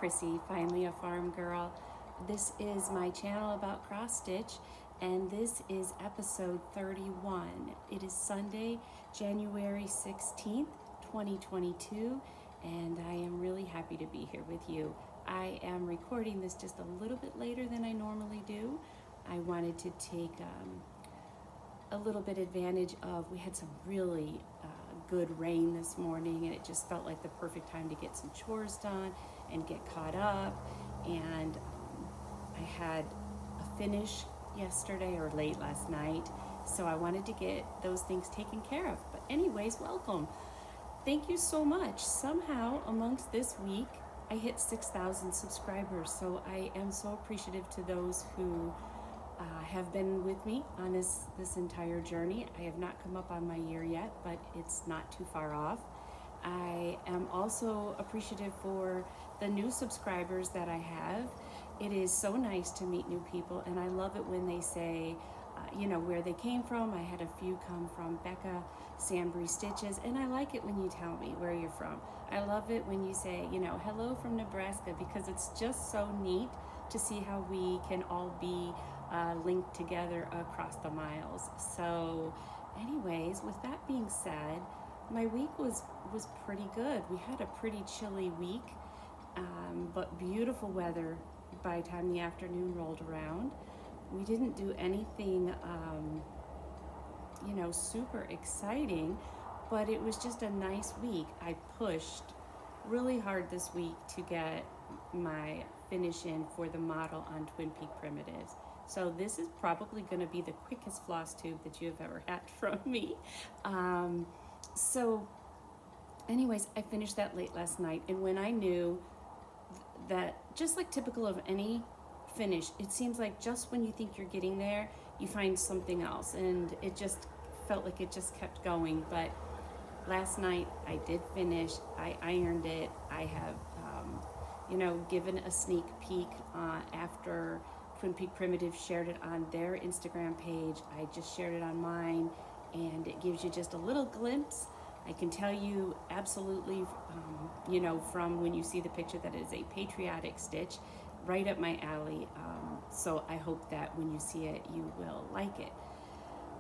Chrissy, finally a farm girl. This is my channel about cross stitch, and this is episode 31. It is Sunday, January 16th, 2022, and I am really happy to be here with you. I am recording this just a little bit later than I normally do. I wanted to take a little bit advantage of, we had some really good rain this morning, and it just felt like the perfect time to get some chores done and get caught up. And I had a finish yesterday or late last night, so I wanted to get those things taken care of. But anyways, welcome. Thank you so much. Somehow amongst this week I hit 6,000 subscribers, so I am so appreciative to those who have been with me on this entire journey. I have not come up on my year yet, but it's not too far off. I am also appreciative for the new subscribers that I have. It is so nice to meet new people, and I love it when they say, where they came from. I had a few come from Becca Sambry Stitches, and I like it when you tell me where you're from. I love it when you say, hello from Nebraska, because it's just so neat to see how we can all be linked together across the miles. So anyways, with that being said, my week was pretty good. We had a pretty chilly week, but beautiful weather by the time the afternoon rolled around. We didn't do anything super exciting, but it was just a nice week. I pushed really hard this week to get my finish in for the model on Twin Peak Primitives. So this is probably going to be the quickest FlossTube that you have ever had from me. So anyways, I finished that late last night, and when I knew that, just like typical of any finish, it seems like just when you think you're getting there, you find something else, and it just felt like it just kept going. But last night I did finish. I ironed it. I have given a sneak peek after Twin Peak Primitive shared it on their Instagram page. I just shared it on mine, and it gives you just a little glimpse. I can tell you absolutely, from when you see the picture, that it is a patriotic stitch, right up my alley. So I hope that when you see it, you will like it.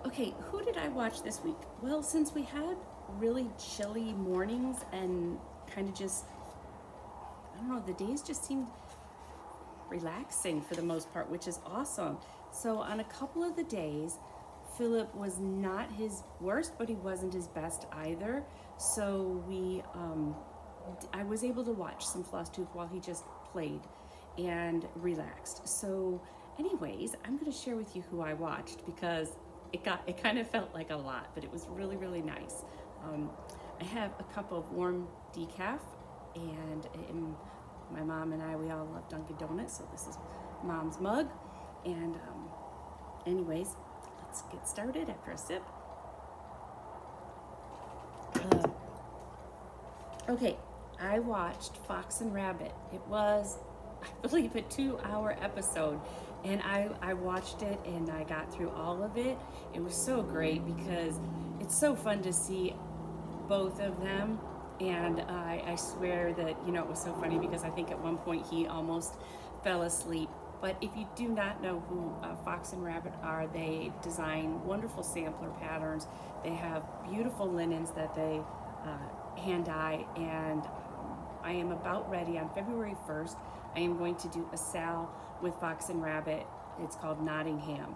Okay, who did I watch this week? Well, since we had really chilly mornings and kind of just, I don't know, the days just seemed relaxing for the most part, which is awesome. So on a couple of the days, Philip was not his worst, but he wasn't his best either. So I was able to watch some FlossTube while he just played and relaxed. So anyways, I'm going to share with you who I watched, because it kind of felt like a lot, but it was really, really nice. I have a cup of warm decaf, and my mom and we all love Dunkin' Donuts, so this is Mom's mug. And anyways, let's get started after a sip. Okay, I watched Fox and Rabbit. It was, I believe, a 2-hour episode, and I watched it and I got through all of it. It was so great because it's so fun to see both of them. And I swear that, it was so funny because I think at one point he almost fell asleep. But if you do not know who Fox and Rabbit are, they design wonderful sampler patterns. They have beautiful linens that they hand dye, and I am about ready. On February 1st, I am going to do a Sal with Fox and Rabbit. It's called Nottingham.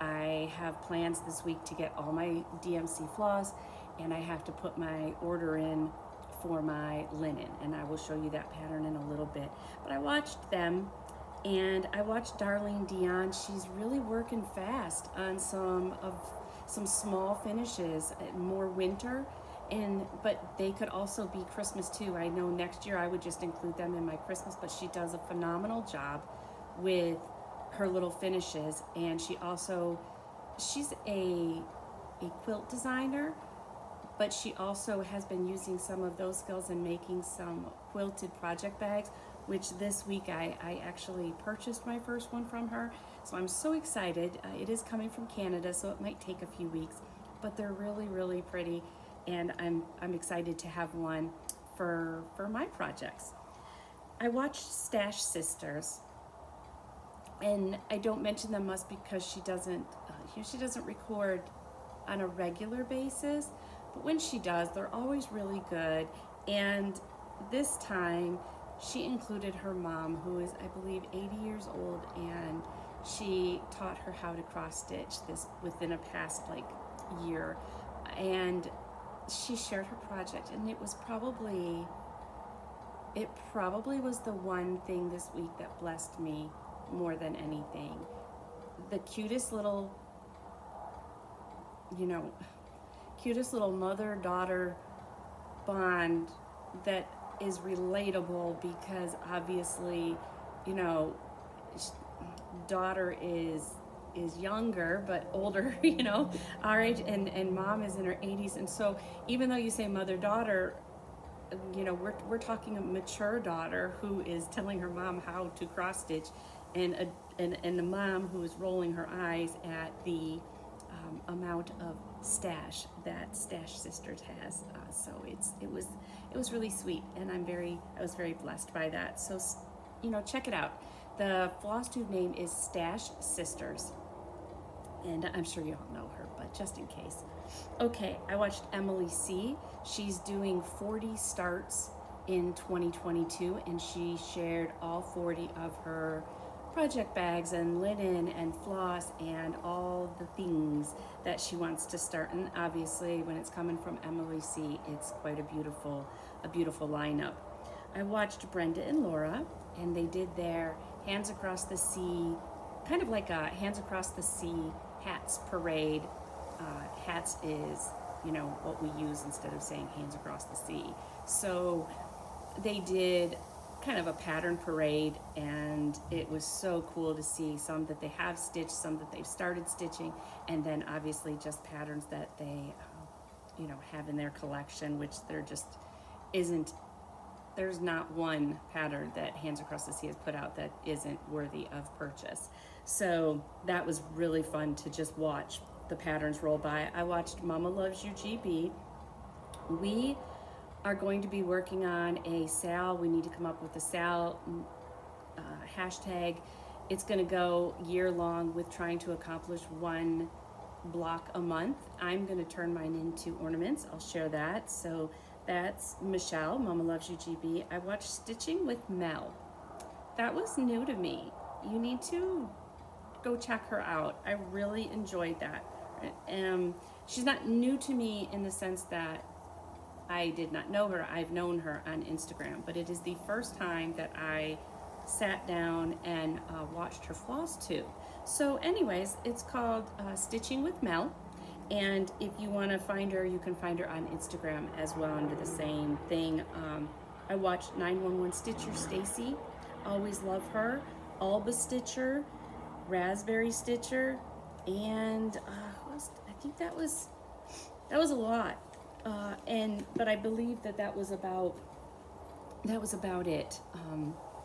I have plans this week to get all my DMC floss, and I have to put my order in for my linen, and I will show you that pattern in a little bit. But I watched them, and I watched Darlene Dion. She's really working fast on some small finishes, more winter, but they could also be Christmas too. I know next year I would just include them in my Christmas, but she does a phenomenal job with her little finishes. And she's a quilt designer, but she also has been using some of those skills in making some quilted project bags, which this week I actually purchased my first one from her. So I'm so excited. It is coming from Canada, so it might take a few weeks, but they're really, really pretty, and I'm excited to have one for my projects. I watched Stash Sisters, and I don't mention them much because she doesn't record on a regular basis, but when she does, they're always really good. And this time, she included her mom, who is, I believe, 80 years old, and she taught her how to cross stitch this within a past like year, and she shared her project, and it probably was the one thing this week that blessed me more than anything. The cutest little, cutest little mother-daughter bond that is relatable, because obviously, daughter is younger but older, our age, and mom is in her 80s. And so even though you say mother-daughter, we're talking a mature daughter who is telling her mom how to cross stitch, and the mom who is rolling her eyes at the amount of stash that Stash Sisters has. So it was really sweet, and I was very blessed by that. So check it out. The FlossTube name is Stash Sisters, and I'm sure you all know her, but just in case. Okay, I watched Emily C. She's doing 40 starts in 2022, and she shared all 40 of her project bags and linen and floss and all the things that she wants to start. And obviously, when it's coming from Emily C., it's quite a beautiful lineup. I watched Brenda and Laura, and they did their Hands Across the Sea, kind of like a Hands Across the Sea hats parade. Hats is, what we use instead of saying Hands Across the Sea. So they did kind of a pattern parade, and it was so cool to see some that they have stitched, some that they've started stitching, and then obviously just patterns that they have in their collection, which there's not one pattern that Hands Across the Sea has put out that isn't worthy of purchase. So that was really fun to just watch the patterns roll by. I watched Mama Loves You GB. We are going to be working on a Sal. We need to come up with a Sal hashtag. It's going to go year long with trying to accomplish one block a month. I'm going to turn mine into ornaments. I'll share that. So that's Michelle, Mama Loves You GB. I watched Stitching with Mel. That was new to me. You need to go check her out. I really enjoyed that. She's not new to me in the sense that I did not know her. I've known her on Instagram, but it is the first time that I sat down and watched her FlossTube. So anyways, it's called Stitching with Mel. And if you want to find her, you can find her on Instagram as well under the same thing. I watched 911 Stitcher Stacy. Always love her. Alba Stitcher, Raspberry Stitcher, and I think that was a lot. But I believe that was about it.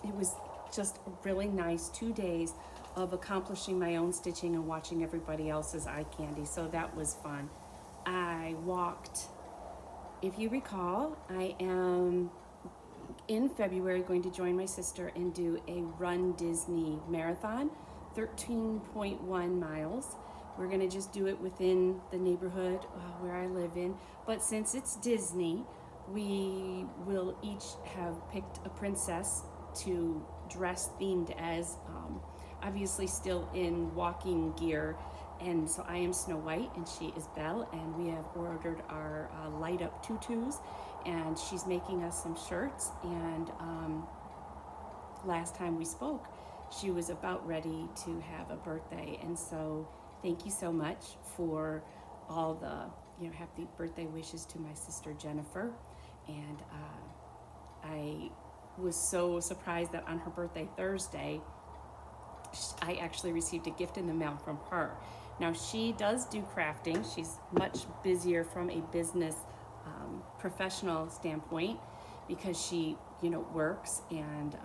It was just a really nice 2 days of accomplishing my own stitching and watching everybody else's eye candy. So that was fun. I walked, if you recall, I am in February going to join my sister and do a Run Disney marathon, 13.1 miles. We're gonna just do it within the neighborhood where I live in. But since it's Disney, we will each have picked a princess to dress themed as, obviously still in walking gear. And so I am Snow White and she is Belle, and we have ordered our light up tutus, and she's making us some shirts. And last time we spoke, she was about ready to have a birthday. And so thank you so much for all the happy birthday wishes to my sister Jennifer. And I was so surprised that on her birthday Thursday, I actually received a gift in the mail from her. Now she does do crafting. She's much busier from a business professional standpoint because she works and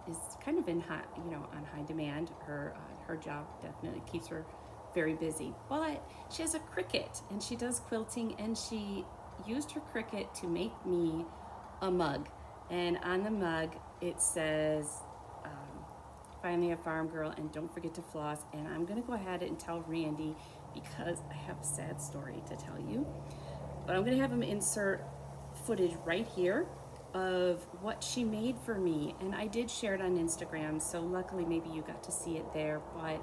is kind of in on high demand. Her job definitely keeps her very busy, but she has a Cricut and she does quilting, and she used her Cricut to make me a mug. And on the mug it says, finally a farm girl, and don't forget to floss. And I'm gonna go ahead and tell Randy, because I have a sad story to tell you, but I'm gonna have him insert footage right here of what she made for me. And I did share it on Instagram, so luckily maybe you got to see it there, but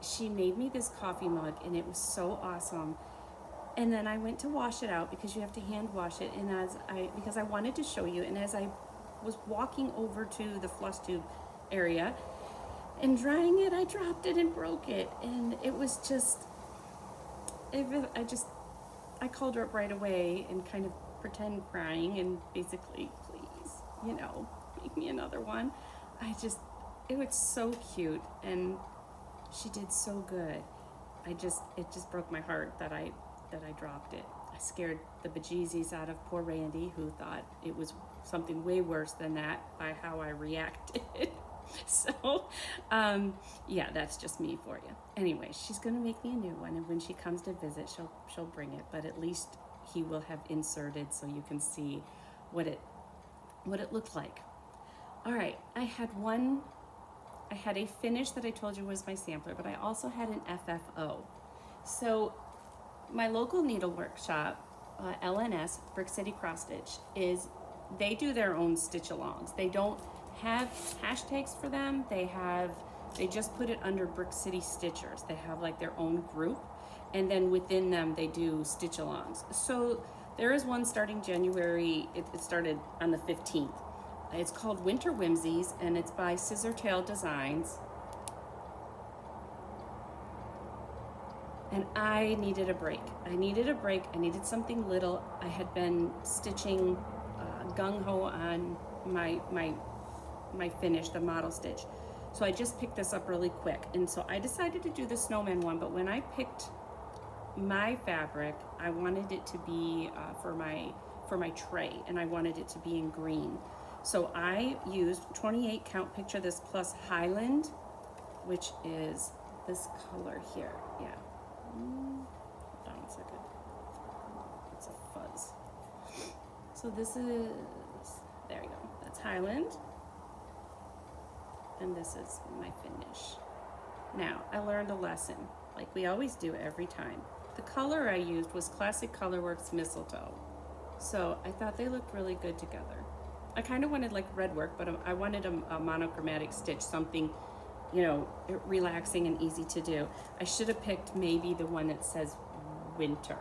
she made me this coffee mug and it was so awesome. And then I went to wash it out, because you have to hand wash it, and because I wanted to show you, and as I was walking over to the FlossTube area and drying it, I dropped it and broke it. And it was just, I called her up right away and kind of pretend crying and basically, please, make me another one. It was so cute, and she did so good. It just broke my heart that I dropped it. I scared the bejesus out of poor Randy, who thought it was something way worse than that by how I reacted. So, yeah, that's just me for you. Anyway, she's gonna make me a new one, and when she comes to visit, she'll bring it. But at least he will have inserted so you can see what it looked like. All right, I had a finish that I told you was my sampler, but I also had an FFO. So my local needlework shop, LNS, Brick City Cross Stitch, they do their own stitch alongs. They don't have hashtags for them. They just put it under Brick City Stitchers. They have like their own group, and then within them they do stitch alongs. So there is one starting January, it started on the 15th. It's called Winter Whimsies, and it's by Scissortail Designs. And I needed a break. I needed something little. I had been stitching gung-ho on my finish, the model stitch. So I just picked this up really quick. And so I decided to do the snowman one, but when I picked my fabric, I wanted it to be for my tray, and I wanted it to be in green. So I used 28 count, picture this, plus Highland, which is this color here. Yeah. Hold on a second. It's a fuzz. So this is, there you go. That's Highland. And this is my finish. Now, I learned a lesson, like we always do every time. The color I used was Classic Colorworks Mistletoe. So I thought they looked really good together. I kind of wanted like red work, but I wanted a monochromatic stitch, something, relaxing and easy to do. I should have picked maybe the one that says winter,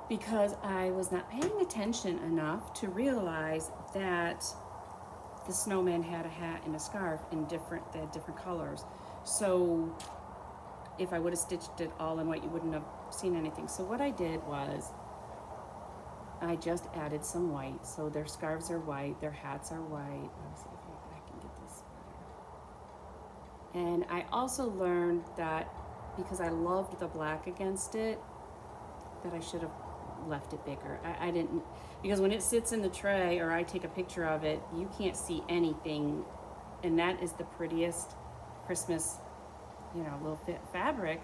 because I was not paying attention enough to realize that the snowman had a hat and a scarf in different colors. So if I would have stitched it all in white, you wouldn't have seen anything. So what I did was I just added some white. So their scarves are white, their hats are white. Let me see if I can get this better. And I also learned that because I loved the black against it, that I should have left it bigger. I didn't, because when it sits in the tray or I take a picture of it, you can't see anything. And that is the prettiest Christmas, little fabric.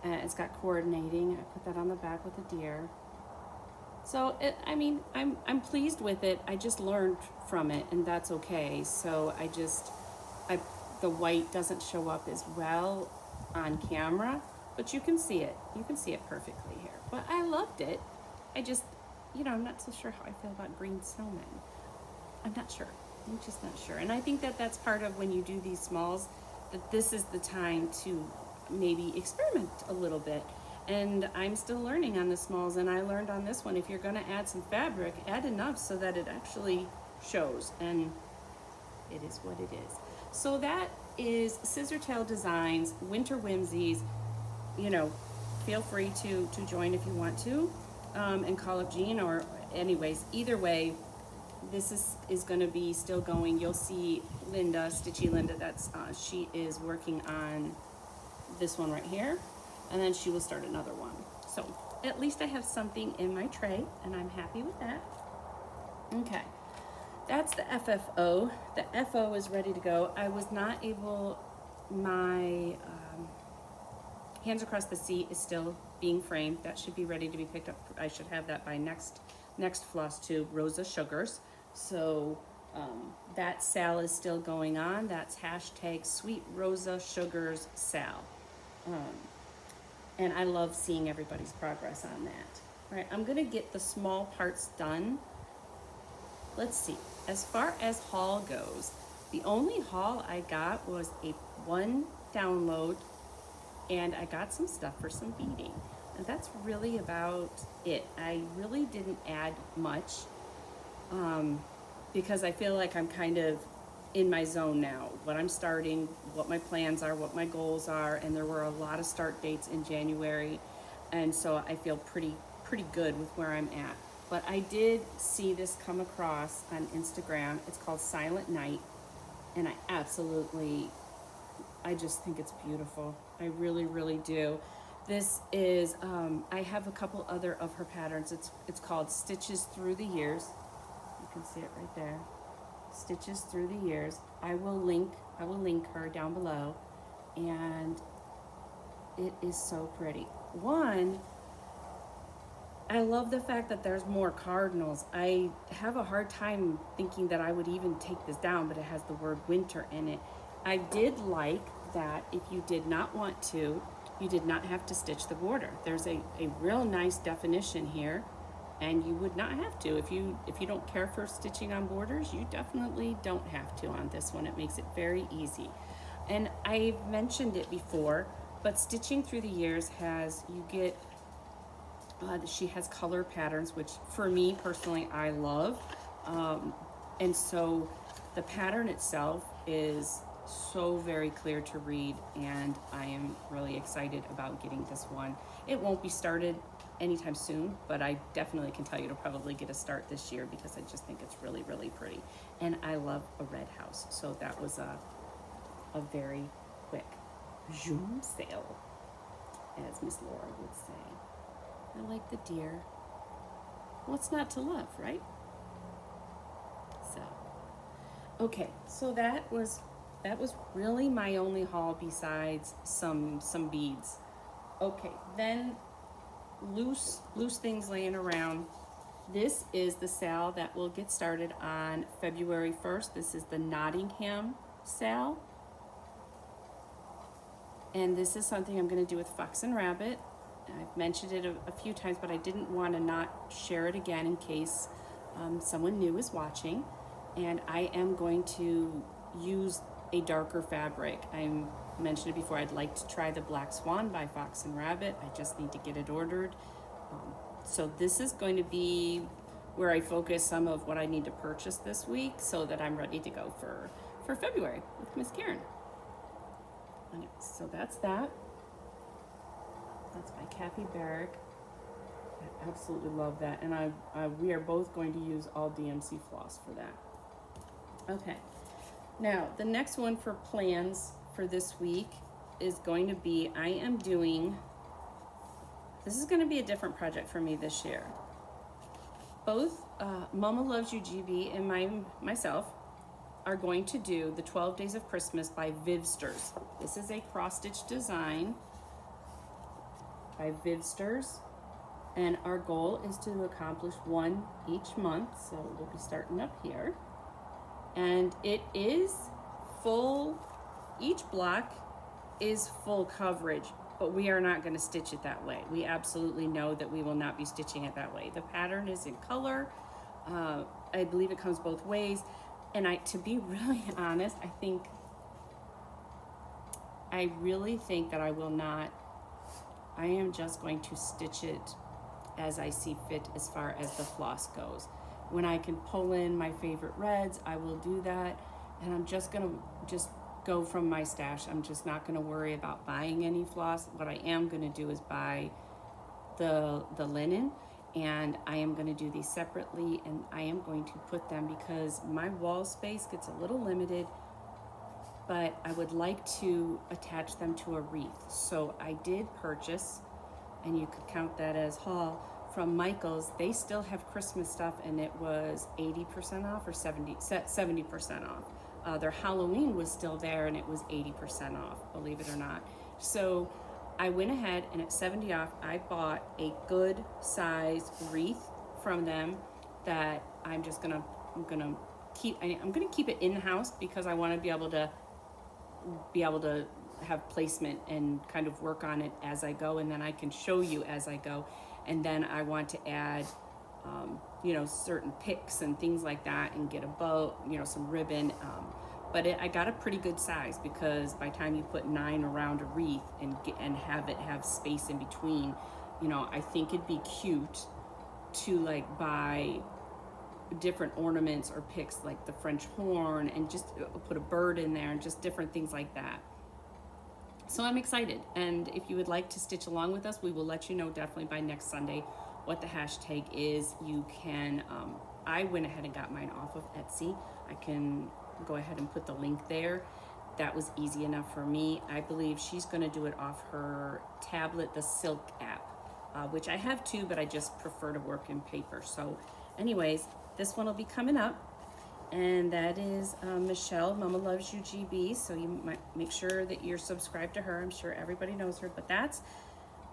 It's got coordinating. I put that on the back with a deer. So I'm pleased with it. I just learned from it, and that's okay. So the white doesn't show up as well on camera, but you can see it. You can see it perfectly here. But I loved it. I just, I'm not so sure how I feel about green snowmen. I'm not sure. I'm just not sure. And I think that that's part of when you do these smalls, that this is the time to maybe experiment a little bit. And I'm still learning on the smalls, and I learned on this one, if you're gonna add some fabric, add enough so that it actually shows, and it is what it is. So that is Scissortail Designs, Winter Whimsies. Feel free to join if you want to, and call up Jean, or anyways, either way, this is gonna be still going. You'll see Linda, Stitchy Linda, she is working on this one right here, and then she will start another one. So at least I have something in my tray, and I'm happy with that. Okay, that's the FFO. The FO is ready to go. I was not able, my Hands Across the Sea is still being framed. That should be ready to be picked up. I should have that by next FlossTube, Rosa Sugars. So that sale is still going on. That's hashtag Sweet Rosa Sugars Sal. And I love seeing everybody's progress on that. All right, I'm gonna get the small parts done. Let's see, as far as haul goes, the only haul I got was one download, and I got some stuff for some beading. And that's really about it. I really didn't add much because I feel like I'm kind of in my zone now. What I'm starting, what my plans are, what my goals are, and there were a lot of start dates in January, and so I feel pretty good with where I'm at. But I did see this come across on Instagram. It's called Silent Night, and I just think it's beautiful. I really do. This is, I have a couple other of her patterns. It's called Stitches Through the Years. You can see it right there. Stitches Through the Years. I will link her down below, and it is so pretty. One, I love the fact that there's more cardinals. I have a hard time thinking that I would even take this down, but it has the word winter in it. I did like that if you did not want to, you did not have to stitch the border. There's a real nice definition here, and you would not have to. If you don't care for stitching on borders, you definitely don't have to on this one. It makes it very easy. And I've mentioned it before, but Stitching Through the Years she has color patterns, which for me personally, I love. And so the pattern itself is so very clear to read, and I am really excited about getting this one. It won't be started anytime soon, but I definitely can tell you to probably get a start this year because I just think it's really pretty. And I love a red house, so that was a very quick zoom sale, as Miss Laura would say. I like the deer. What's not to love, right? So, okay, so that was really my only haul besides some beads. Okay, then loose things laying around. This is the sale that will get started on February 1st. This is the Nottingham sale. And this is something I'm going to do with Fox and Rabbit. I've mentioned it a few times, but I didn't want to not share it again in case someone new is watching. And I am going to use a darker fabric. I mentioned it before, I'd like to try the Black Swan by Fox and Rabbit. I just need to get it ordered. So this is going to be where I focus some of what I need to purchase this week so that I'm ready to go for February with Miss Karen. Okay, so that's that. That's by Kathy Barrick. I absolutely love that, and we are both going to use all DMC floss for that. Okay, now the next one for plans for this week is going to be, this is going to be a different project for me this year. Both Mama Loves You GB and myself are going to do the 12 Days of Christmas by Vivsters. This is a cross-stitch design by Vivsters, and our goal is to accomplish one each month, so we'll be starting up here. And it is full, each block is full coverage, but we are not going to stitch it that way. We absolutely know that we will not be stitching it that way. The pattern is in color. I believe it comes both ways, and to be really honest, I really think that I am just going to stitch it as I see fit as far as the floss goes. When I can pull in my favorite reds, I will do that, and I'm just gonna go from my stash. I'm just not gonna worry about buying any floss. What I am gonna do is buy the linen, and I am gonna do these separately, and I am going to put them, because my wall space gets a little limited, but I would like to attach them to a wreath. So I did purchase, and you could count that as haul, from Michael's. They still have Christmas stuff, and it was 80% off or 70% off. Their Halloween was still there, and it was 80% off, believe it or not. So I went ahead, and at 70 off, I bought a good size wreath from them that I'm just gonna I'm gonna keep it in the house because I want to be able to have placement and kind of work on it as I go, and then I can show you as I go. And then I want to add certain picks and things like that, and get a bow, some ribbon. But I got a pretty good size, because by the time you put 9 around a wreath and have space in between, I think it'd be cute to like buy different ornaments or picks, like the French horn, and just put a bird in there and just different things like that. So I'm excited, and if you would like to stitch along with us, we will let you know definitely by next Sunday what the hashtag is. You can, I went ahead and got mine off of Etsy. I can go ahead and put the link there. That was easy enough for me. I believe she's going to do it off her tablet, the Silk app, which I have too, but I just prefer to work in paper. So anyways, this one will be coming up, and that is Michelle, Mama Loves You GB. So you might make sure that you're subscribed to her. I'm sure everybody knows her, but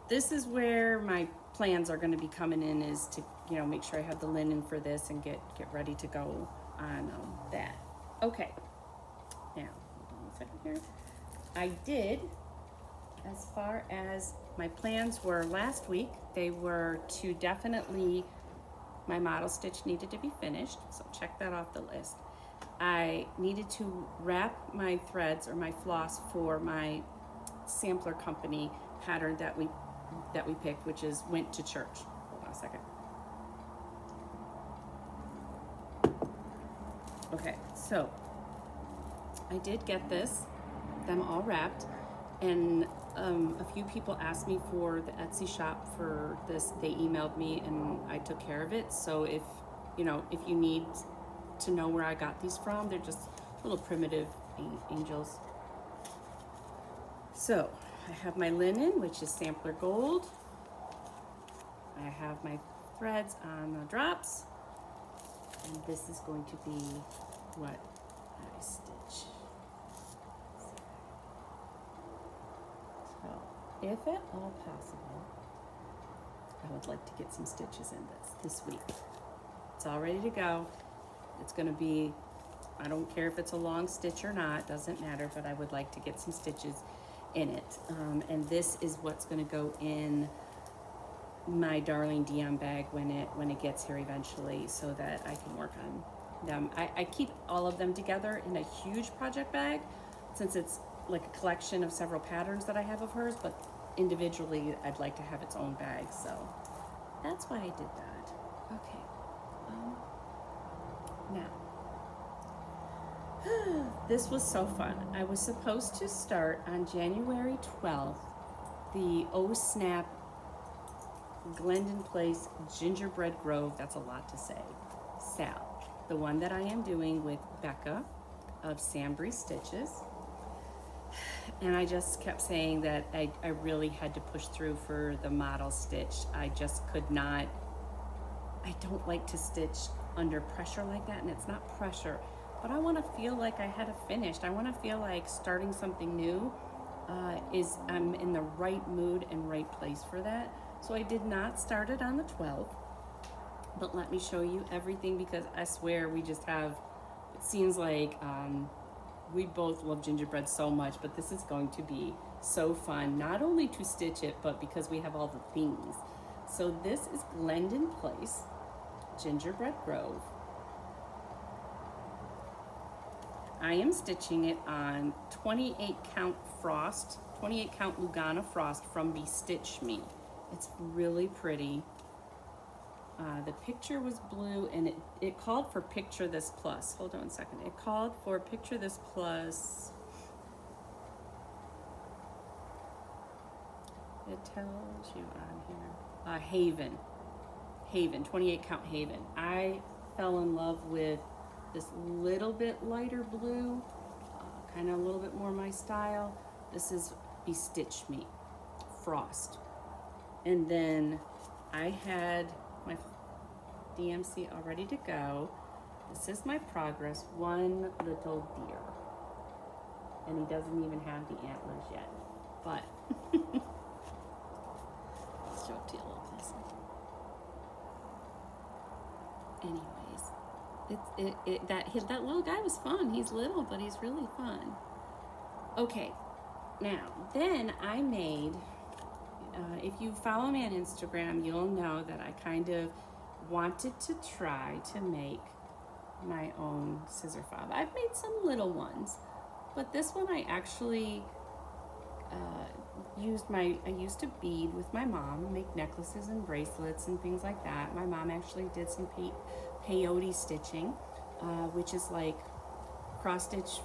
this is where my plans are going to be coming in, is to make sure I have the linen for this and get ready to go on that. Okay, now hold on a second here. I did, as far as my plans were last week, they were to definitely, my model stitch needed to be finished, so check that off the list. I needed to wrap my threads or my floss for my sampler company pattern that we picked, which is Went to Church. Hold on a second. Okay, so I did get them all wrapped, and a few people asked me for the Etsy shop for this. They emailed me and I took care of it. So if you need to know where I got these from, they're just little primitive angels. So I have my linen, which is Sampler Gold. I have my threads on the drops, and this is going to be what I stitch. So, if at all possible, I would like to get some stitches in this week. It's all ready to go. It's going to be, I don't care if it's a long stitch or not, doesn't matter, but I would like to get some stitches in it. And this is what's going to go in my Darling Dion bag when it gets here eventually, so that I can work on them. I keep all of them together in a huge project bag, since it's like a collection of several patterns that I have of hers, but individually I'd like to have its own bag, so that's why I did that. Okay, now this was so fun. I was supposed to start on January 12th the Oh Snap Glendon Place Gingerbread Grove, that's a lot to say, Sal, the one that I am doing with Becca of Sambry Stitches. And I just kept saying that I really had to push through for the model stitch. I just could not, I don't like to stitch under pressure like that, and it's not pressure, but I want to feel like I had it finished. I want to feel like starting something new I'm in the right mood and right place for that. So I did not start it on the 12th, but let me show you everything, because I swear we just have, it seems like we both love gingerbread so much, but this is going to be so fun, not only to stitch it, but because we have all the things. So this is Glendon Place Gingerbread Grove. I am stitching it on 28 count frost, 28 count Lugana frost from Be Stitch Me. It's really pretty. The picture was blue, and it called for Picture This Plus. Hold on a second. It called for Picture This Plus. It tells you on here. Haven, 28 count Haven. I fell in love with this little bit lighter blue, kind of a little bit more my style. This is Be Stitch Me, Frost. And then I had my DMC all ready to go. This is my progress, one little deer. And he doesn't even have the antlers yet, but I'll show it to you a little closer. Anyways, That little guy was fun. He's little, but he's really fun. Okay, now then I made. If you follow me on Instagram, you'll know that I kind of wanted to try to make my own scissor fob. I've made some little ones, but this one I actually I used to bead with my mom, make necklaces and bracelets and things like that. My mom actually did some peyote stitching, which is like cross stitch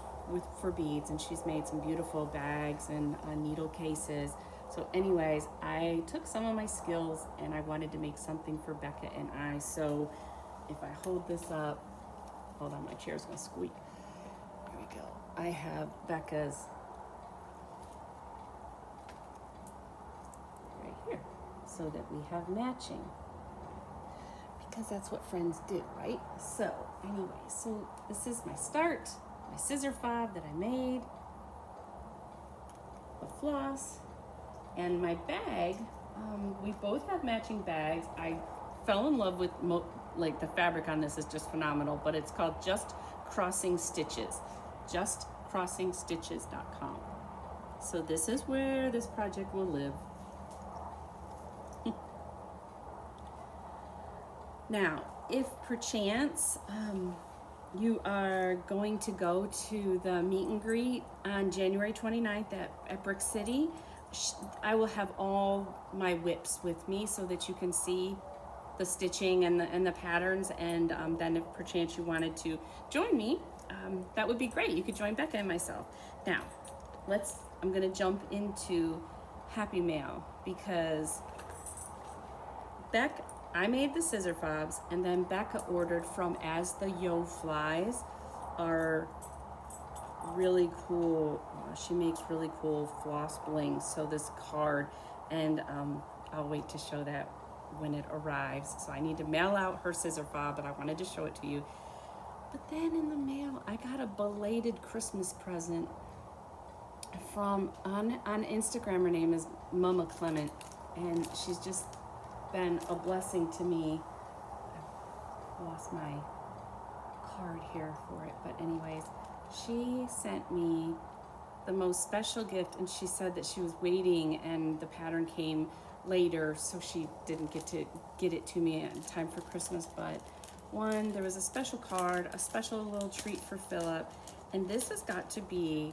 for beads, and she's made some beautiful bags and needle cases. So anyways, I took some of my skills and I wanted to make something for Becca and I. So if I hold this up, hold on, my chair's gonna squeak. Here we go. I have Becca's right here so that we have matching, because that's what friends do, right? So anyway, so this is my start, my scissor fob that I made, the floss, and my bag. We both have matching bags. I fell in love with like the fabric on this is just phenomenal, but it's called Just Crossing Stitches, justcrossingstitches.com. So this is where this project will live. Now, if perchance you are going to go to the meet and greet on January 29th at Brick City, I will have all my whips with me so that you can see the stitching and the patterns, and then if perchance you wanted to join me, that would be great. You could join Becca and myself. Now, I'm gonna jump into Happy Mail, because I made the scissor fobs, and then Becca ordered from As the Yo Flies, are really cool. She makes really cool floss blings. So this card, and I'll wait to show that when it arrives. So I need to mail out her scissor fob, but I wanted to show it to you. But then in the mail, I got a belated Christmas present from on Instagram. Her name is Mama Clement, and she's just been a blessing to me. I've lost my card here for it, but anyways, she sent me the most special gift, and she said that she was waiting and the pattern came later, so she didn't get it to me in time for Christmas. But there was a special card, a special little treat for Philip, and this has got to be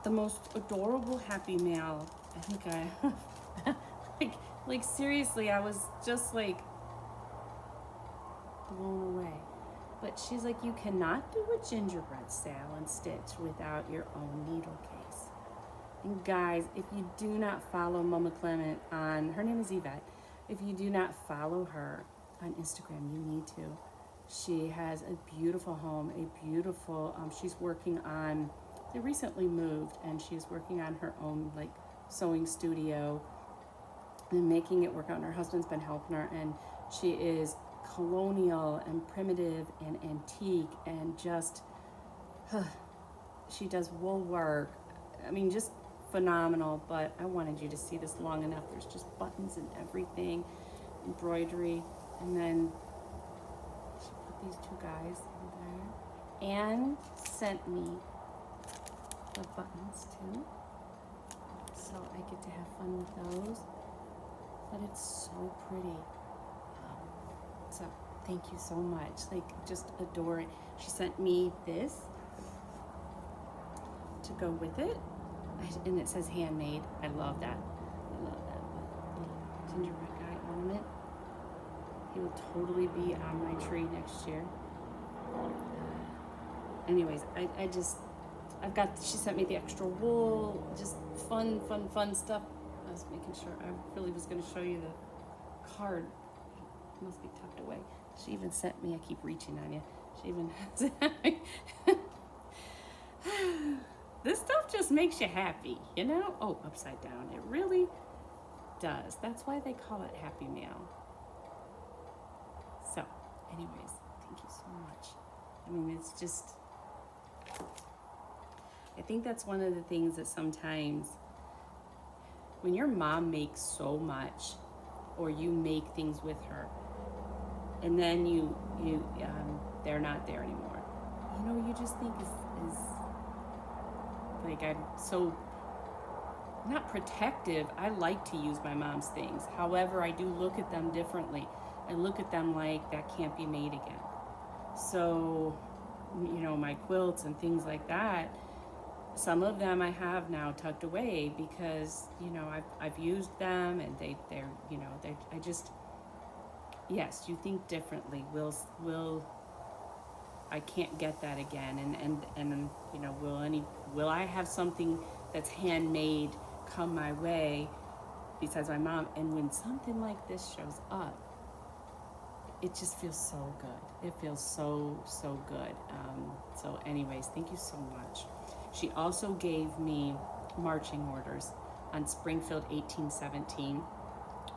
the most adorable Happy Mail I think I like seriously, I was just like blown away. But she's like, you cannot do a gingerbread Sal and stitch without your own needle case. And guys, if you do not follow Mama Clement her name is Yvette, if you do not follow her on Instagram, you need to. She has a beautiful home, she's working on, they recently moved, and she's working on her own like sewing studio and making it work out. And her husband's been helping her, and she is colonial and primitive and antique, and just she does wool work. I mean, just phenomenal. But I wanted you to see this long enough. There's just buttons and everything, embroidery, and then she put these two guys in there and sent me the buttons too, so I get to have fun with those. But it's so pretty. So thank you so much. Like, just adore it. She sent me this to go with it, and it says handmade. I love that. I love that. Little gingerbread guy ornament. He will totally be on my tree next year. Anyways, she sent me the extra wool, just fun stuff. I was making sure, I really was going to show you the card. It must be tucked away. She even sent me, I keep reaching on you, she even has this stuff just makes you happy, you know? Oh, upside down. It really does. That's why they call it Happy Mail. So, anyways, thank you so much. I mean, it's just, I think that's one of the things that sometimes when your mom makes so much, or you make things with her, and then they're not there anymore. You just think is like, I'm so not protective. I like to use my mom's things. However, I do look at them differently. I look at them like that can't be made again. So, my quilts and things like that, some of them I have now tucked away because, I've used them, and yes, you think differently. I can't get that again, and will I have something that's handmade come my way besides my mom? And when something like this shows up, it just feels so good. It feels so good. So anyways, thank you so much. She also gave me marching orders on Springfield 1817,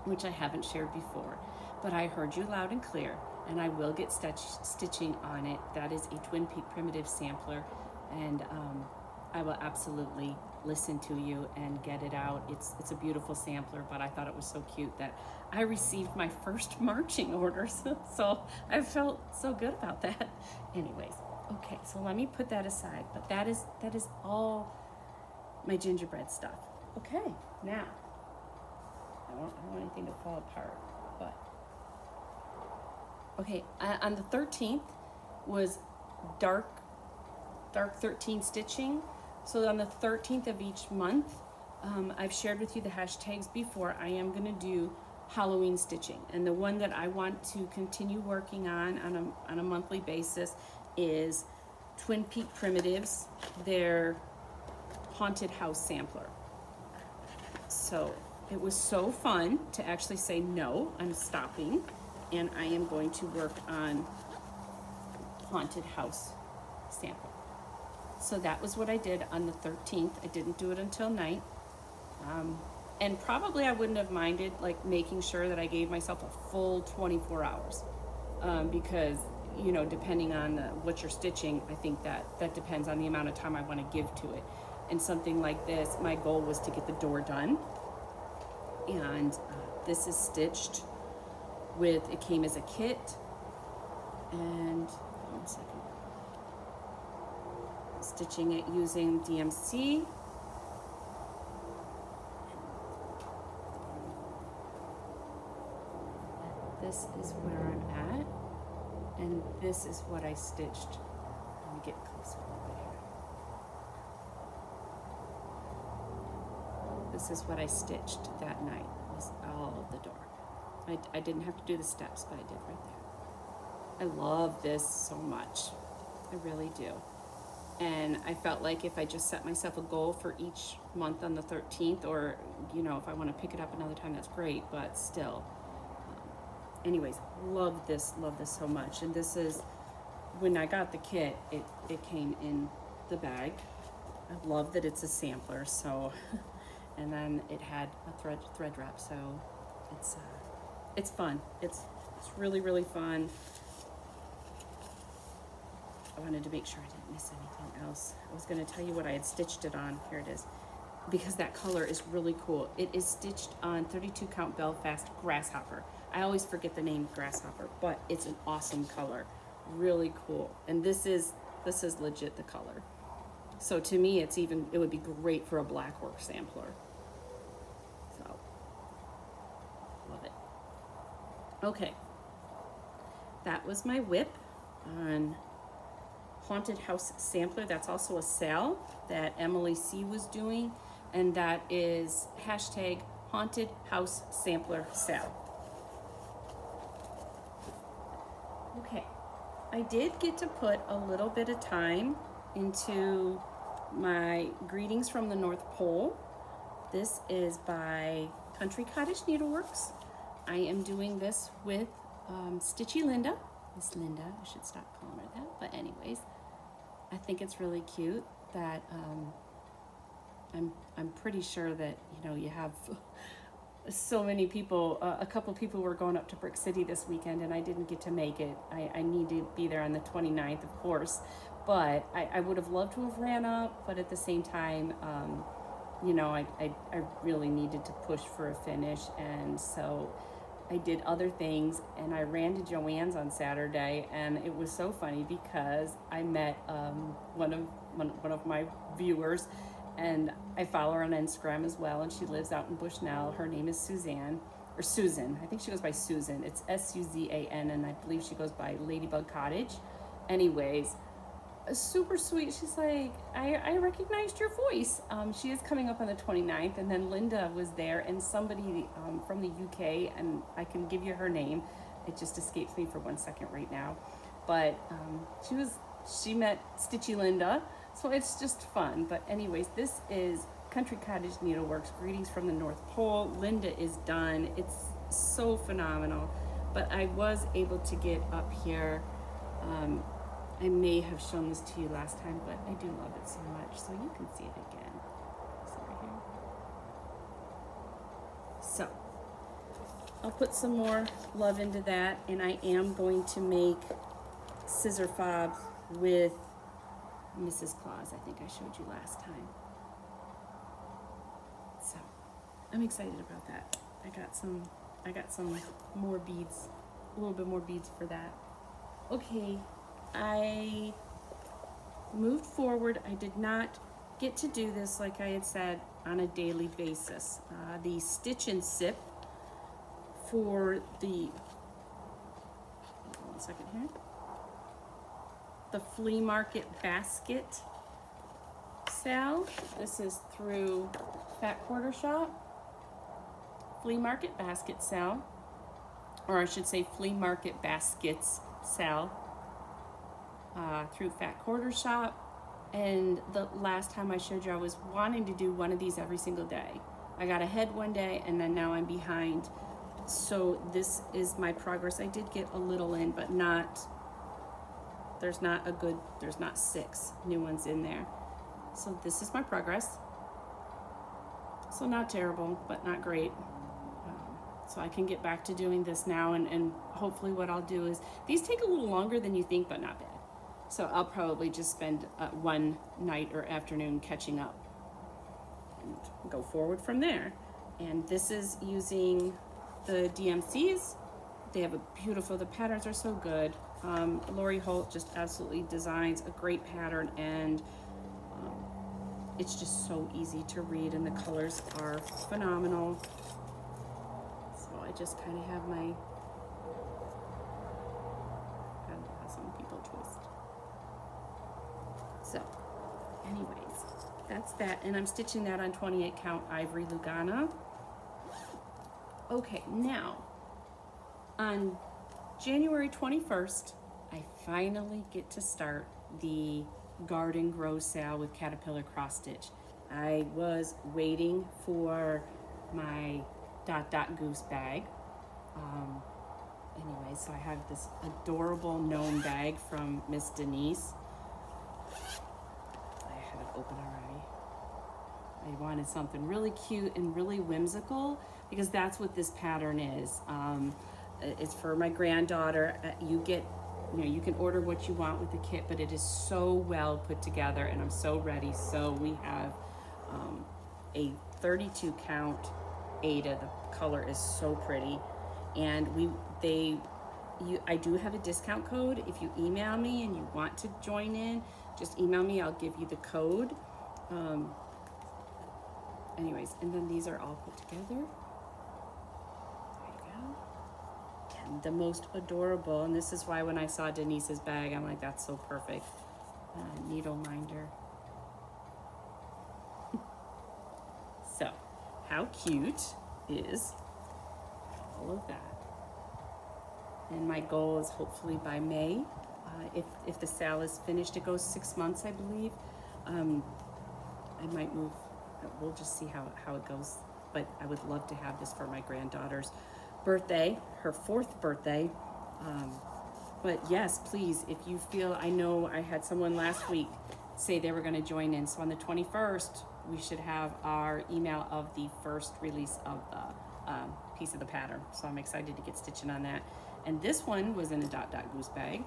which I haven't shared before, but I heard you loud and clear, and I will get stitching on it. That is a Twin Peak primitive sampler, and I will absolutely listen to you and get it out. It's a beautiful sampler, but I thought it was so cute that I received my first marching orders. So I felt so good about that. Anyways, okay, so let me put that aside. But that is all my gingerbread stuff. Okay, now I don't want anything to fall apart, but okay, on the 13th was dark 13 stitching. So on the 13th of each month, I've shared with you the hashtags before. I am going to do Halloween stitching, and the one that I want to continue working on a monthly basis is Twin Peak Primitives, their haunted house sampler. So it was so fun to actually say, no, I'm stopping, and I am going to work on haunted house sampler. So that was what I did on the 13th. I didn't do it until night. And probably I wouldn't have minded like making sure that I gave myself a full 24 hours. Because, depending on what you're stitching, I think that depends on the amount of time I want to give to it. And something like this, my goal was to get the door done. And this is stitched with, it came as a kit. And, one second. Stitching it using DMC. This is where I'm at, and this is what I stitched. Let me get closer over here. This is what I stitched that night, was all of the door. I didn't have to do the steps, but I did right there. I love this so much. I really do. And I felt like if I just set myself a goal for each month on the 13th, or, if I want to pick it up another time, that's great, but still. Anyways, love this so much. And this is, when I got the kit, it came in the bag. I love that it's a sampler, so, and then it had a thread wrap, so it's fun. It's really, really fun. I wanted to make sure I didn't miss anything else. I was going to tell you what I had stitched it on. Here it is. Because that color is really cool. It is stitched on 32 count Belfast Grasshopper. I always forget the name Grasshopper, but it's an awesome color. Really cool. And this is legit the color. So to me, it would be great for a black work sampler. So, love it. Okay. That was my whip on Haunted House Sampler. That's also a sale that Emily C was doing, and that is hashtag Haunted House Sampler Sale. Okay, I did get to put a little bit of time into my Greetings from the North Pole. This is by Country Cottage Needleworks. I am doing this with Stitchy Linda. Miss Linda, I should stop calling her that, but anyways, I think it's really cute that I'm pretty sure that you have so many people. A couple people were going up to Brick City this weekend, and I didn't get to make it. I need to be there on the 29th, of course, but I would have loved to have ran up, but at the same time, I really needed to push for a finish, and so I did other things, and I ran to Joann's on Saturday, and it was so funny because I met one of my viewers, and I follow her on Instagram as well, and she lives out in Bushnell. Her name is Suzanne, or Susan. I think she goes by Susan. It's Suzan, and I believe she goes by Ladybug Cottage. Anyways, super sweet. She's like, I recognized your voice. She is coming up on the 29th, and then Linda was there, and somebody from the UK, and I can give you her name. It just escapes me for 1 second right now. But she met Stitchy Linda, so it's just fun. But anyways, this is Country Cottage Needleworks. Greetings from the North Pole. Linda is done. It's so phenomenal. But I was able to get up here. I may have shown this to you last time, but I do love it so much, so you can see it again. It's over here. So, I'll put some more love into that, and I am going to make scissor fobs with Mrs. Claus. I think I showed you last time. So, I'm excited about that. I got some more beads, a little bit more beads for that. Okay. I moved forward. I did not get to do this, like I had said, on a daily basis. The Stitch and Sip for the, one second here, the Flea Market Basket Sal. This is through Fat Quarter Shop. Flea Market Basket Sal, or I should say Flea Market Baskets Sal. Through Fat Quarter Shop, and the last time I showed you I was wanting to do one of these every single day. I got ahead one day, and then now I'm behind, so this is my progress. I did get a little in, but there's not 6 new ones in there, so this is my progress. So not terrible, but not great. So I can get back to doing this now, and hopefully what I'll do is, these take a little longer than you think, but not bad. So I'll probably just spend one night or afternoon catching up and go forward from there. And this is using the DMCs. They have the patterns are so good. Lori Holt just absolutely designs a great pattern, and it's just so easy to read, and the colors are phenomenal. So I just kind of have my, I don't know how some people twist. So, anyways, that's that, and I'm stitching that on 28 count Ivory Lugana. Okay, now, on January 21st, I finally get to start the Garden Grow Sal with Caterpillar Cross Stitch. I was waiting for my Dot Goose bag. Anyway, so I have this adorable gnome bag from Miss Denise. Open already. I wanted something really cute and really whimsical, because that's what this pattern is. It's for my granddaughter. You can order what you want with the kit, but it is so well put together, and I'm so ready. So we have a 32 count Ada. The color is so pretty, and I do have a discount code. If you email me and you want to join in, just email me, I'll give you the code. Anyways, and then these are all put together. There you go. And the most adorable, and this is why when I saw Denise's bag, I'm like, that's so perfect. Needle minder. So, how cute is all of that? And my goal is hopefully by May. If the sale is finished, it goes 6 months, I believe. I might move. We'll just see how it goes. But I would love to have this for my granddaughter's birthday, her 4th birthday. But yes, please, if you feel, I know I had someone last week say they were going to join in. So on the 21st, we should have our email of the first release of the piece of the pattern. So I'm excited to get stitching on that. And this one was in a Dot Goose bag.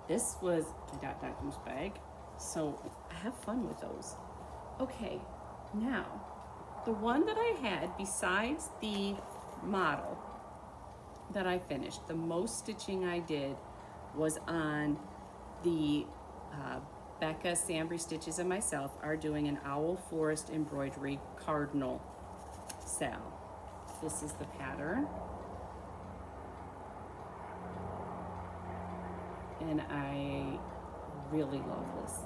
This was a Dot Goose bag. So I have fun with those. Okay, now the one that I had besides the model that I finished. The most stitching I did was on the Becca, Sambry Stitches, and myself are doing an Owl Forest Embroidery Cardinal Sal. This is the pattern. And I really love this.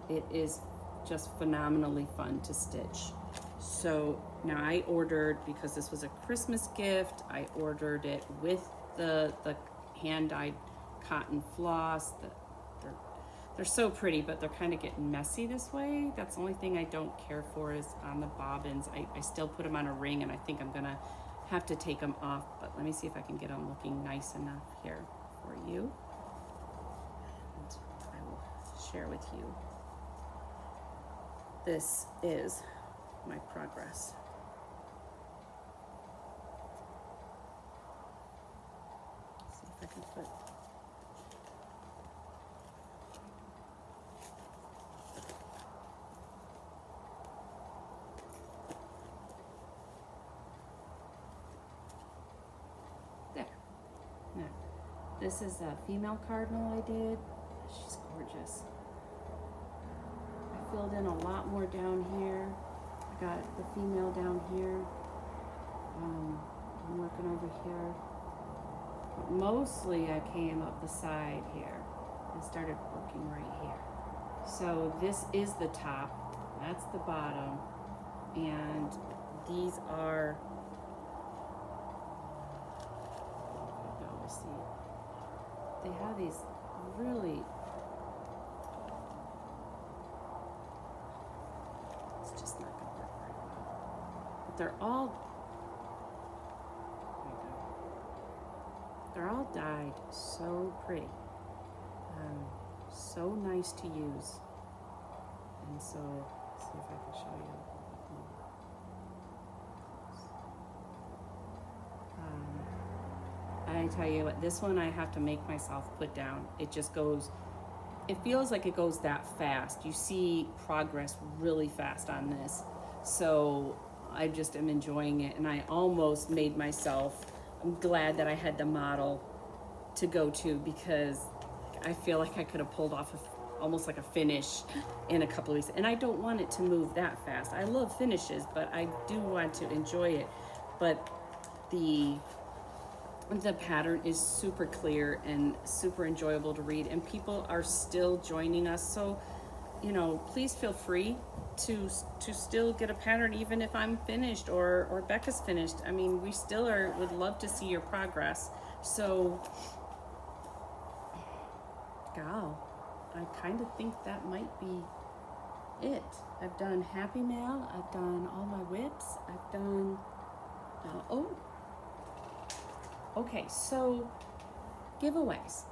It is just phenomenally fun to stitch. So now I ordered, because this was a Christmas gift, I ordered it with the hand-dyed cotton floss. They're so pretty, but they're kind of getting messy this way. That's the only thing I don't care for is on the bobbins. I still put them on a ring, and I think I'm gonna have to take them off, but let me see if I can get them looking nice enough here for you. And I will share with you. This is my progress. Let's see if I can put there. Now, this is a female cardinal I did. She's gorgeous. I filled in a lot more down here. I got the female down here. I'm working over here. But mostly I came up the side here and started working right here. So this is the top, that's the bottom, and these are, they have these really, it's just not gonna work very well. But they're all dyed so pretty, so nice to use. And so, let's see if I can show you a little bit more. I tell you what, this one I have to make myself put down. It just goes, it feels like it goes that fast. You see progress really fast on this. So I just am enjoying it, and I almost made myself, I'm glad that I had the model to go to, because I feel like I could have pulled off almost like a finish in a couple of weeks. And I don't want it to move that fast. I love finishes, but I do want to enjoy it. But the pattern is super clear and super enjoyable to read, and people are still joining us. So, you know, please feel free to still get a pattern, even if I'm finished or Becca's finished. I mean, we still would love to see your progress. So, gal, I kind of think that might be it. I've done Happy Mail, I've done all my whips, I've done, okay, so giveaways.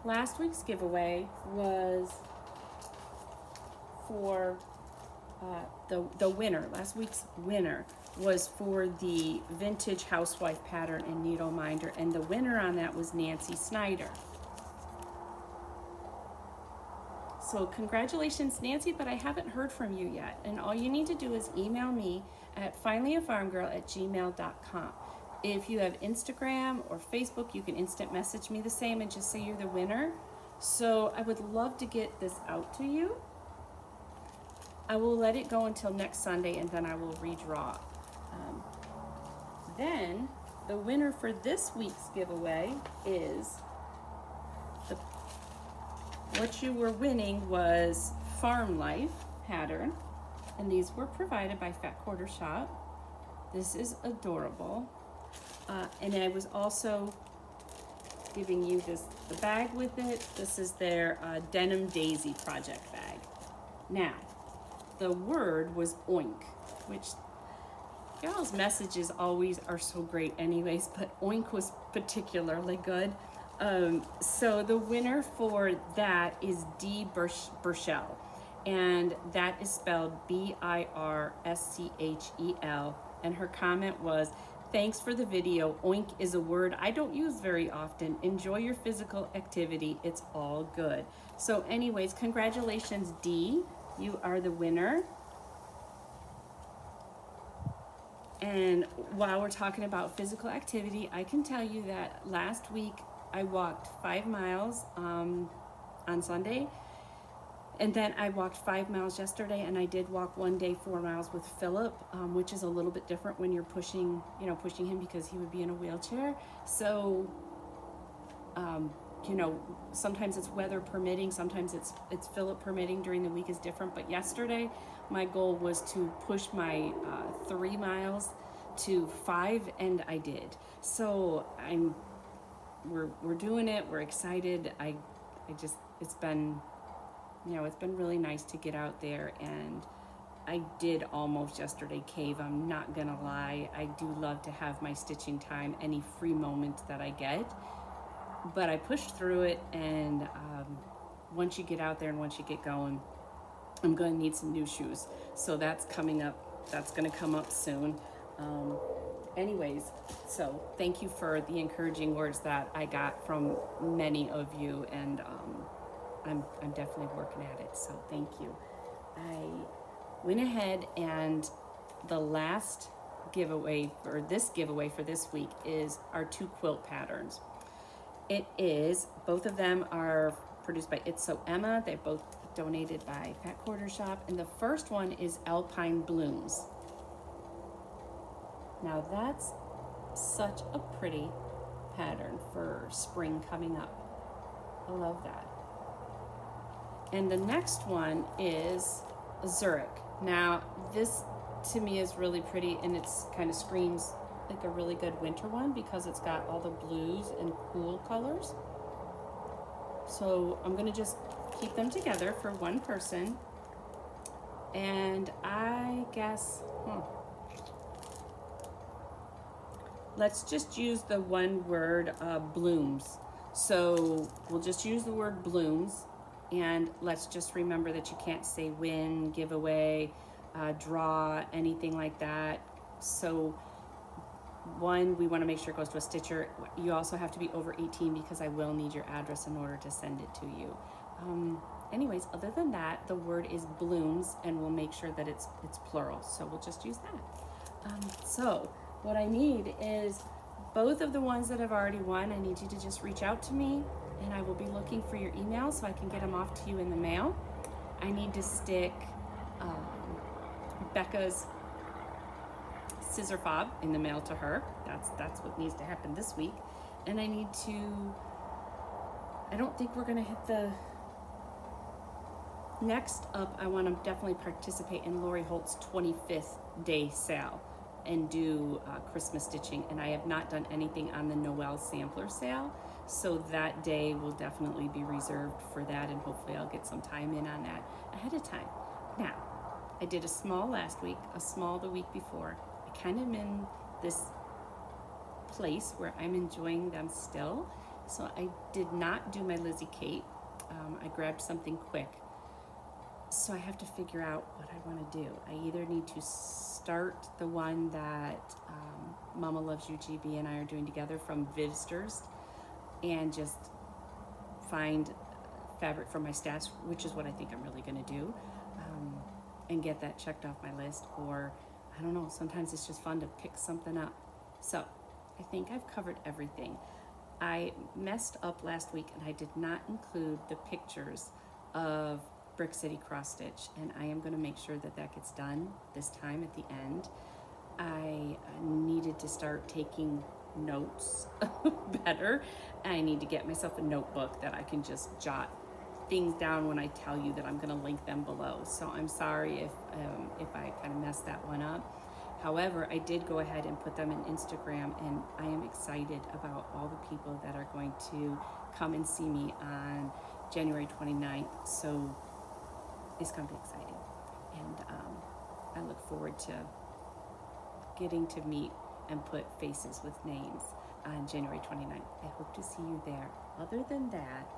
Last week's giveaway was for the winner. Last week's winner was for the Vintage Housewife pattern in Needle Minder, and the winner on that was Nancy Snyder. So congratulations, Nancy, but I haven't heard from you yet. And all you need to do is email me at finallyafarmgirl@gmail.com. If you have Instagram or Facebook, you can instant message me the same and just say you're the winner. So I would love to get this out to you. I will let it go until next Sunday, and then I will redraw. Then the winner for this week's giveaway is what you were winning was Farm Life pattern, and these were provided by Fat Quarter Shop. This is adorable, and I was also giving you the bag with it. This is their Denim Daisy project bag. Now, the word was oink, which y'all's messages always are so great anyways, but oink was particularly good. So the winner for that is D. Burchell, and that is spelled Birschel, and her comment was, "Thanks for the video. Oink is a word I don't use very often. Enjoy your physical activity. It's all good." So anyways, congratulations, D. You are the winner. And while we're talking about physical activity, I can tell you that last week I walked 5 miles on Sunday. And then I walked 5 miles yesterday, and I did walk one day 4 miles with Philip, which is a little bit different when you're pushing him because he would be in a wheelchair. So, sometimes it's weather permitting, sometimes it's Philip permitting. During the week is different. But yesterday, my goal was to push my 3 miles to 5, and I did. So we're doing it. We're excited. It's been really nice to get out there, and I did almost yesterday cave. I'm not gonna lie. I do love to have my stitching time, any free moment that I get, but I pushed through it. And once you get out there and once you get going, I'm gonna need some new shoes. So that's coming up. That's gonna come up soon. Anyways, so thank you for the encouraging words that I got from many of you, and I'm definitely working at it, so thank you. I went ahead, and the last giveaway, or this giveaway for this week, is our 2 quilt patterns. Both of them are produced by It's So Emma. They're both donated by Fat Quarter Shop, and the first one is Alpine Blooms. Now that's such a pretty pattern for spring coming up. I love that. And the next one is Zurich. Now this to me is really pretty, and it's kind of screams like a really good winter one because it's got all the blues and cool colors. So I'm gonna just keep them together for one person. And I guess, let's just use the one word blooms. So we'll just use the word blooms, and let's just remember that you can't say win, giveaway, draw, anything like that. So one, we want to make sure it goes to a stitcher. You also have to be over 18 because I will need your address in order to send it to you. Anyways, other than that, the word is blooms, and we'll make sure that it's plural. So we'll just use that. So what I need is both of the ones that have already won. I need you to just reach out to me, and I will be looking for your email so I can get them off to you in the mail. I need to stick Becca's scissor fob in the mail to her. That's what needs to happen this week. And I don't think we're gonna hit the next up. I want to definitely participate in Lori Holt's 25th day sale and do Christmas stitching, and I have not done anything on the Noel sampler sale, so that day will definitely be reserved for that, and hopefully I'll get some time in on that ahead of time. Now, I did a small last week, a small the week before. I kind of am in this place where I'm enjoying them still, so I did not do my Lizzie Kate. I grabbed something quick. So I have to figure out what I want to do. I either need to start the one that Mama Loves You GB and I are doing together from Vivsters and just find fabric from my stash, which is what I think I'm really going to do, and get that checked off my list. Or I don't know, sometimes it's just fun to pick something up. So I think I've covered everything. I messed up last week and I did not include the pictures of Brick City cross stitch, and I am going to make sure that that gets done this time at the end. I needed to start taking notes better. I need to get myself a notebook that I can just jot things down when I tell you that I'm going to link them below. So I'm sorry if I kind of messed that one up. However, I did go ahead and put them in Instagram, and I am excited about all the people that are going to come and see me on January 29th. So it's going to be exciting, and I look forward to getting to meet and put faces with names on January 29th. I hope to see you there. Other than that,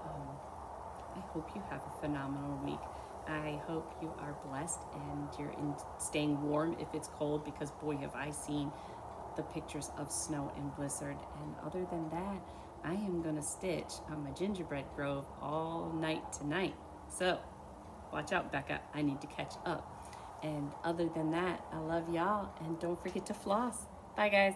I hope you have a phenomenal week. I hope you are blessed and you're staying warm if it's cold, because boy, have I seen the pictures of snow and blizzard. And other than that, I am going to stitch on my gingerbread grove all night tonight. So watch out, Becca. I need to catch up. And other than that, I love y'all, and don't forget to floss. Bye, guys.